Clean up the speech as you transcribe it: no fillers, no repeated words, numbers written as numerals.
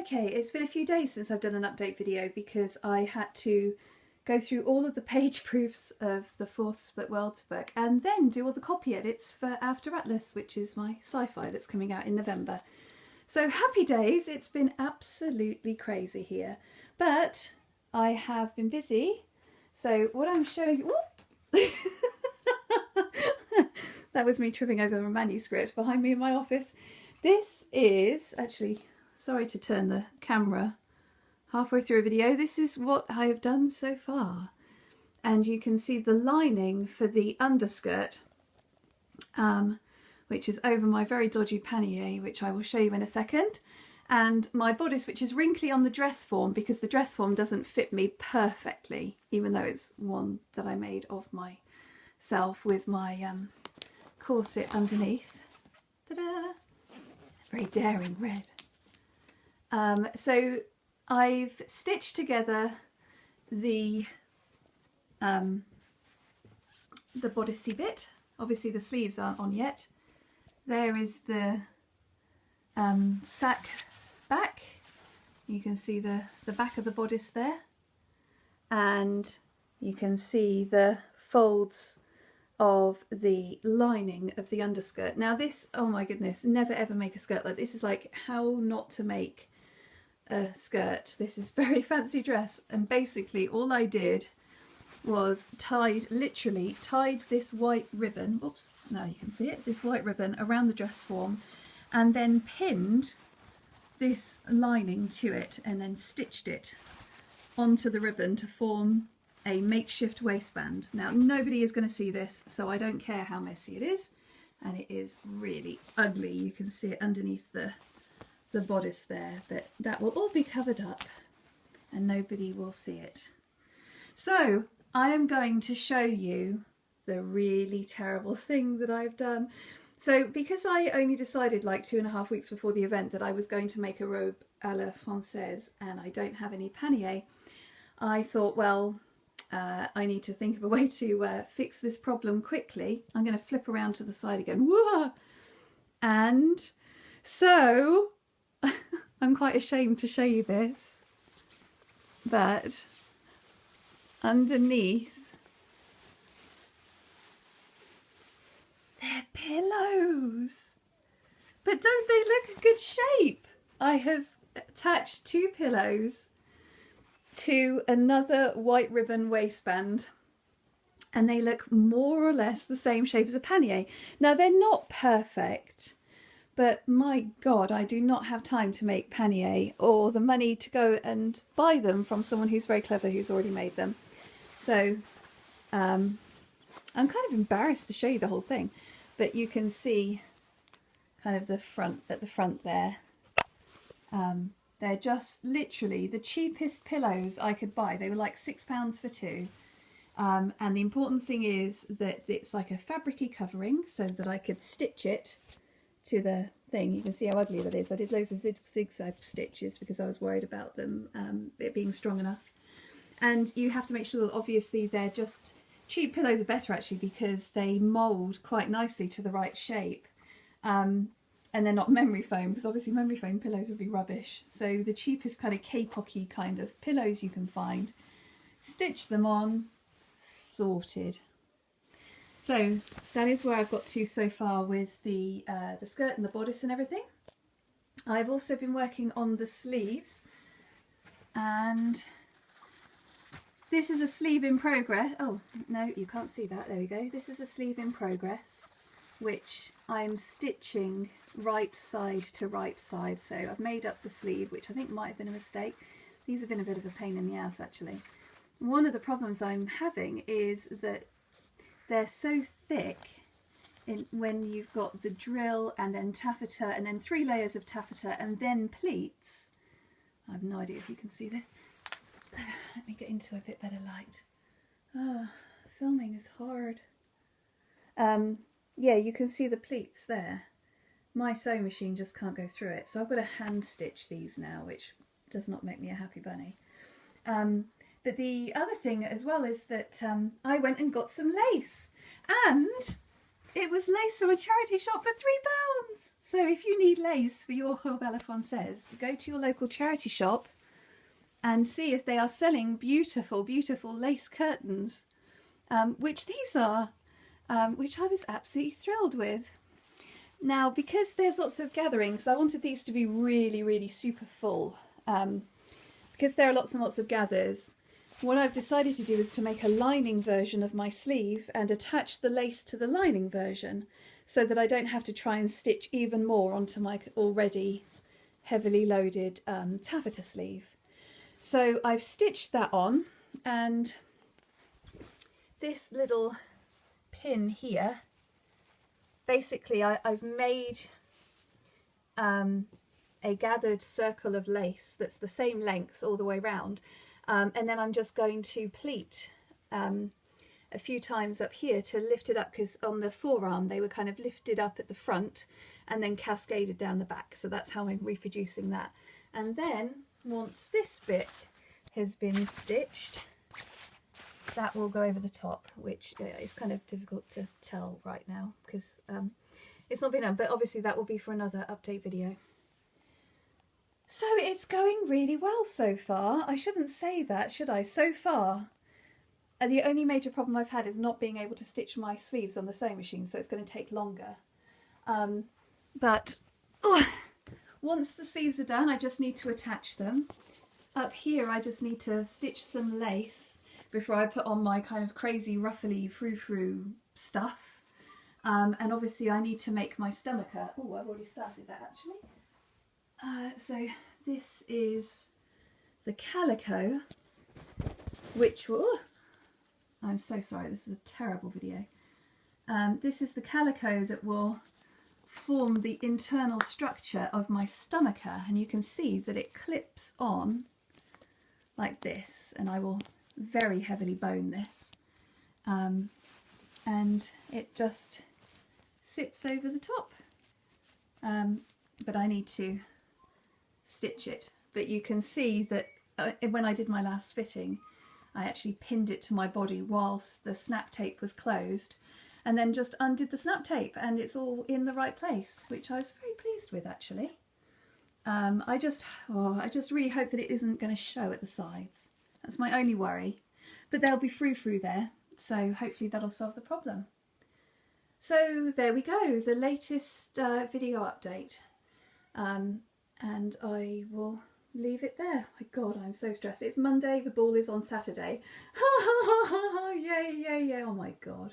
Okay, it's been a few days since I've done an update video because I had to go through all of the page proofs of the 4th Split Worlds book and then do all the copy edits for After Atlas, which is my sci-fi that's coming out in November. So happy days, it's been absolutely crazy here, but I have been busy. So what I'm showing you, that was me tripping over a manuscript behind me in my office. This is actually, sorry to turn the camera halfway through a video, this is what I have done so far. And you can see the lining for the underskirt, which is over my very dodgy pannier, which I will show you in a second. And my bodice, which is wrinkly on the dress form because the dress form doesn't fit me perfectly, even though it's one that I made of myself with my corset underneath. Ta-da! Very daring red. So I've stitched together the bodicey bit. Obviously the sleeves aren't on yet. There is the sack back. You can see the back of the bodice there, and you can see the folds of the lining of the underskirt. Now this, oh my goodness, never ever make a skirt like this. Is like how not to make a skirt. This is very fancy dress, and basically all I did was literally tied this white ribbon, oops, now you can see it, this white ribbon around the dress form, and then pinned this lining to it and then stitched it onto the ribbon to form a makeshift waistband. Now nobody is going to see this, so I don't care how messy it is, and it is really ugly. You can see it underneath the bodice there, but that will all be covered up and nobody will see it. So I am going to show you the really terrible thing that I've done. So because I only decided like 2.5 weeks before the event that I was going to make a robe à la Française and I don't have any pannier, I thought, well, I need to think of a way to fix this problem quickly. I'm going to flip around to the side again. Whoa! And so I'm quite ashamed to show you this, but underneath they're pillows. But don't they look a good shape? I have attached 2 pillows to another white ribbon waistband and they look more or less the same shape as a pannier. Now they're not perfect, but my God, I do not have time to make pannier or the money to go and buy them from someone who's very clever who's already made them. So I'm kind of embarrassed to show you the whole thing, but you can see kind of the front, at the front there. They're just literally the cheapest pillows I could buy. They were like £6 for 2. And the important thing is that it's like a fabric-y covering so that I could stitch it to the thing. You can see how ugly that is. I did loads of zigzag stitches because I was worried about them it being strong enough. And you have to make sure that obviously they're just, cheap pillows are better actually because they mould quite nicely to the right shape. And they're not memory foam, because obviously memory foam pillows would be rubbish. So the cheapest kind of K-pocky kind of pillows you can find, stitch them on, sorted. So that is where I've got to so far with the skirt and the bodice and everything. I've also been working on the sleeves, and this is a sleeve in progress. Oh no, you can't see that, there we go. This is a sleeve in progress, which I'm stitching right side to right side. So I've made up the sleeve, which I think might have been a mistake. These have been a bit of a pain in the ass actually. One of the problems I'm having is that they're so thick when you've got the drill and then taffeta and then 3 layers of taffeta and then pleats. I have no idea if you can see this. Let me get into a bit better light. Oh, filming is hard. Yeah, you can see the pleats there. My sewing machine just can't go through it, so I've got to hand stitch these now, which does not make me a happy bunny. But the other thing as well is that I went and got some lace, and It was lace from a charity shop for £3. So if you need lace for your Robe à la Française, go to your local charity shop and see if they are selling beautiful, beautiful lace curtains, which these are, which I was absolutely thrilled with. Now, because there's lots of gatherings, I wanted these to be really, really super full. Because there are lots and lots of gathers, what I've decided to do is to make a lining version of my sleeve and attach the lace to the lining version so that I don't have to try and stitch even more onto my already heavily loaded taffeta sleeve. So I've stitched that on, and this little pin here, basically I've made a gathered circle of lace that's the same length all the way round, and then I'm just going to pleat a few times up here to lift it up, because on the forearm they were kind of lifted up at the front and then cascaded down the back, so that's how I'm reproducing that. And then once this bit has been stitched, that will go over the top, which is kind of difficult to tell right now because it's not been done, but obviously that will be for another update video. So it's going really well so far. I shouldn't say that, should I? So far, the only major problem I've had is not being able to stitch my sleeves on the sewing machine, so it's going to take longer. But once the sleeves are done, I just need to attach them. Up here, I just need to stitch some lace before I put on my kind of crazy ruffly frou-frou stuff. And obviously I need to make my stomacher. Oh, I've already started that actually. So this is the calico, which will, I'm so sorry, this is a terrible video. This is the calico that will form the internal structure of my stomacher, and you can see that it clips on like this, and I will very heavily bone this, and it just sits over the top, but I need to stitch it. But you can see that when I did my last fitting, I actually pinned it to my body whilst the snap tape was closed, and then just undid the snap tape, and it's all in the right place, which I was very pleased with actually. I just really hope that it isn't going to show at the sides. That's my only worry, but there'll be frou-frou there, so hopefully that'll solve the problem. So there we go, the latest video update, and I will leave it there. My God, I'm so stressed. It's Monday, the ball is on Saturday. Ha ha ha ha ha, yay, yay, yay, oh my God.